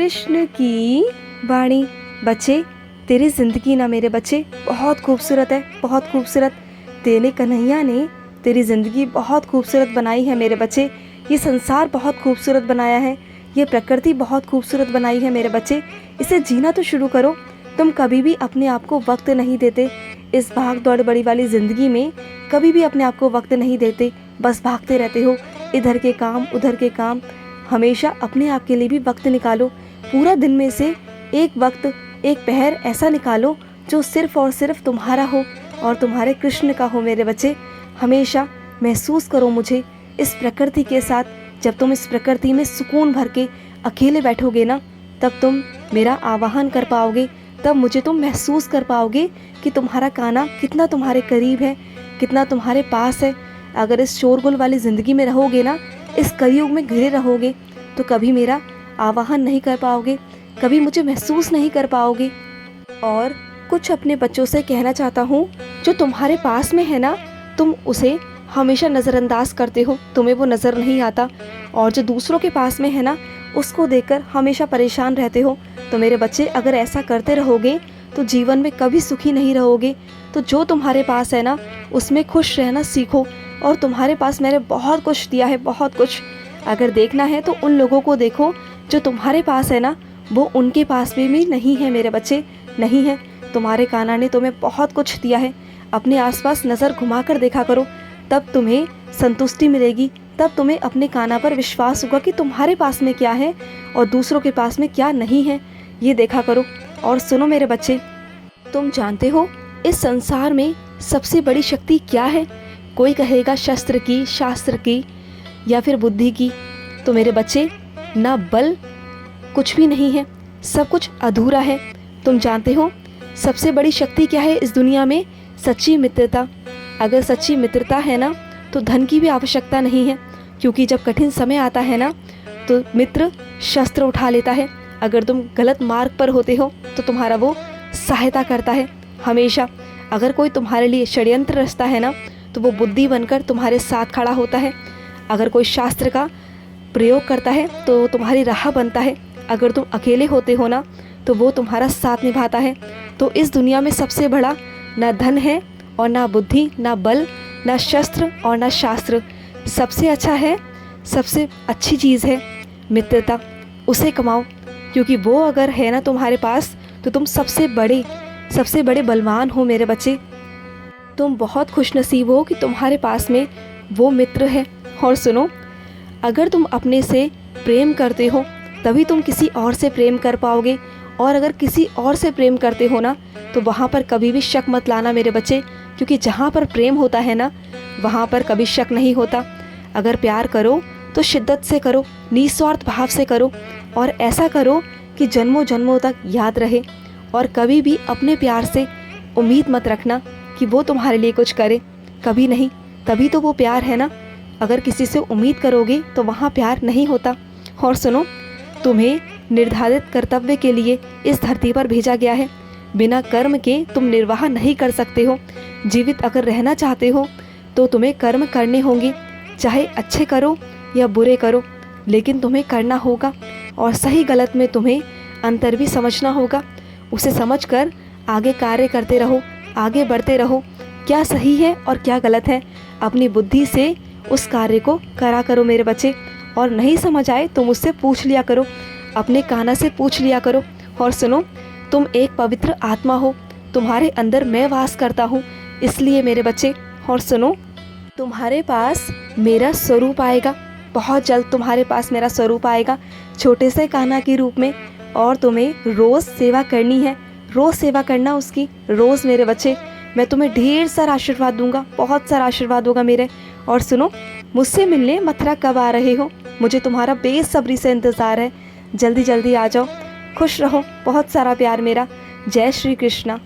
कृष्ण की वाणी। बच्चे, तेरी ज़िंदगी ना मेरे बच्चे बहुत खूबसूरत है, बहुत खूबसूरत। तेरे कन्हैया ने तेरी ज़िंदगी बहुत खूबसूरत बनाई है मेरे बच्चे। ये संसार बहुत खूबसूरत बनाया है, ये प्रकृति बहुत खूबसूरत बनाई है मेरे बच्चे। इसे जीना तो शुरू करो। तुम कभी भी अपने आप को वक्त नहीं देते। इस भाग दौड़ बड़ी वाली ज़िंदगी में कभी भी अपने आप को वक्त नहीं देते, बस भागते रहते हो, इधर के काम उधर के काम। हमेशा अपने आप के लिए भी वक्त निकालो। पूरा दिन में से एक वक्त, एक पहर ऐसा निकालो जो सिर्फ़ और सिर्फ तुम्हारा हो और तुम्हारे कृष्ण का हो मेरे बच्चे। हमेशा महसूस करो मुझे इस प्रकृति के साथ। जब तुम इस प्रकृति में सुकून भर के अकेले बैठोगे ना, तब तुम मेरा आवाहन कर पाओगे, तब मुझे तुम महसूस कर पाओगे कि तुम्हारा कान्हा कितना तुम्हारे करीब है, कितना तुम्हारे पास है। अगर इस शोरगुल वाली ज़िंदगी में रहोगे ना, इस कलयुग में घिरे रहोगे, तो कभी मेरा आवाहन नहीं कर पाओगे, कभी मुझे महसूस नहीं कर पाओगे। और कुछ अपने बच्चों से कहना चाहता हूँ, जो तुम्हारे पास में है ना, तुम उसे हमेशा नज़रअंदाज करते हो, तुम्हें वो नज़र नहीं आता। और जो दूसरों के पास में है ना, उसको देखकर हमेशा परेशान रहते हो। तो मेरे बच्चे, अगर ऐसा करते रहोगे तो जीवन में कभी सुखी नहीं रहोगे। तो जो तुम्हारे पास है ना, उसमें खुश रहना सीखो। और तुम्हारे पास मैंने बहुत कुछ दिया है, बहुत कुछ। अगर देखना है तो उन लोगों को देखो जो तुम्हारे पास है ना, वो उनके पास भी नहीं है मेरे बच्चे, नहीं है। तुम्हारे कान्हा ने तुम्हें बहुत कुछ दिया है। अपने आसपास नज़र घुमा कर देखा करो, तब तुम्हें संतुष्टि मिलेगी, तब तुम्हें अपने कान्हा पर विश्वास होगा कि तुम्हारे पास में क्या है और दूसरों के पास में क्या नहीं है। ये देखा करो। और सुनो मेरे बच्चे, तुम जानते हो इस संसार में सबसे बड़ी शक्ति क्या है? कोई कहेगा शस्त्र की, शास्त्र की, या फिर बुद्धि की। तो मेरे बच्चे, ना बल कुछ भी नहीं है, सब कुछ अधूरा है। तुम जानते हो सबसे बड़ी शक्ति क्या है इस दुनिया में? सच्ची मित्रता। अगर सच्ची मित्रता है ना, तो धन की भी आवश्यकता नहीं है, क्योंकि जब कठिन समय आता है ना, तो मित्र शस्त्र उठा लेता है। अगर तुम गलत मार्ग पर होते हो तो तुम्हारा वो सहायता करता है हमेशा। अगर कोई तुम्हारे लिए षड्यंत्र रचता है ना, तो वो बुद्धि बनकर तुम्हारे साथ खड़ा होता है। अगर कोई शास्त्र का प्रयोग करता है तो तुम्हारी राह बनता है। अगर तुम अकेले होते हो ना, तो वो तुम्हारा साथ निभाता है। तो इस दुनिया में सबसे बड़ा ना धन है और ना बुद्धि, ना बल, ना शस्त्र और ना शास्त्र। सबसे अच्छा है, सबसे अच्छी चीज़ है मित्रता। उसे कमाओ, क्योंकि वो अगर है ना तुम्हारे पास, तो तुम सबसे बड़े बलवान हो मेरे बच्चे। तुम बहुत खुशनसीब हो कि तुम्हारे पास में वो मित्र है। और सुनो, अगर तुम अपने से प्रेम करते हो तभी तुम किसी और से प्रेम कर पाओगे। और अगर किसी और से प्रेम करते हो ना, तो वहाँ पर कभी भी शक मत लाना मेरे बच्चे, क्योंकि जहाँ पर प्रेम होता है ना, वहाँ पर कभी शक नहीं होता। अगर प्यार करो तो शिद्दत से करो, निस्वार्थ भाव से करो, और ऐसा करो कि जन्मों जन्मों तक याद रहे। और कभी भी अपने प्यार से उम्मीद मत रखना कि वो तुम्हारे लिए कुछ करे, कभी नहीं। तभी तो वो प्यार है ना। अगर किसी से उम्मीद करोगे तो वहाँ प्यार नहीं होता। और सुनो, तुम्हें निर्धारित कर्तव्य के लिए इस धरती पर भेजा गया है। बिना कर्म के तुम निर्वाह नहीं कर सकते हो। जीवित अगर रहना चाहते हो तो तुम्हें कर्म करने होंगे, चाहे अच्छे करो या बुरे करो, लेकिन तुम्हें करना होगा। और सही गलत में तुम्हें अंतर भी समझना होगा। उसे समझकर आगे कार्य करते रहो, आगे बढ़ते रहो। क्या सही है और क्या गलत है, अपनी बुद्धि से उस कार्य को करा करो मेरे बच्चे। और नहीं समझ आए तो मुझसे पूछ लिया करो, अपने कान्हा से पूछ लिया करो। और सुनो, तुम एक पवित्र आत्मा हो, तुम्हारे अंदर मैं वास करता हूँ, इसलिए मेरे बच्चे। और सुनो, तुम्हारे पास मेरा स्वरूप आएगा, बहुत जल्द तुम्हारे पास मेरा स्वरूप आएगा, छोटे से कान्हा के रूप में। और तुम्हें रोज़ सेवा करनी है, रोज़ सेवा करना उसकी, रोज़ मेरे बच्चे। मैं तुम्हें ढेर सारा आशीर्वाद दूंगा, बहुत सारा आशीर्वाद होगा मेरे। और सुनो, मुझसे मिलने मथुरा कब आ रहे हो? मुझे तुम्हारा बेसब्री से इंतज़ार है। जल्दी जल्दी आ जाओ। खुश रहो, बहुत सारा प्यार मेरा। जय श्री कृष्णा।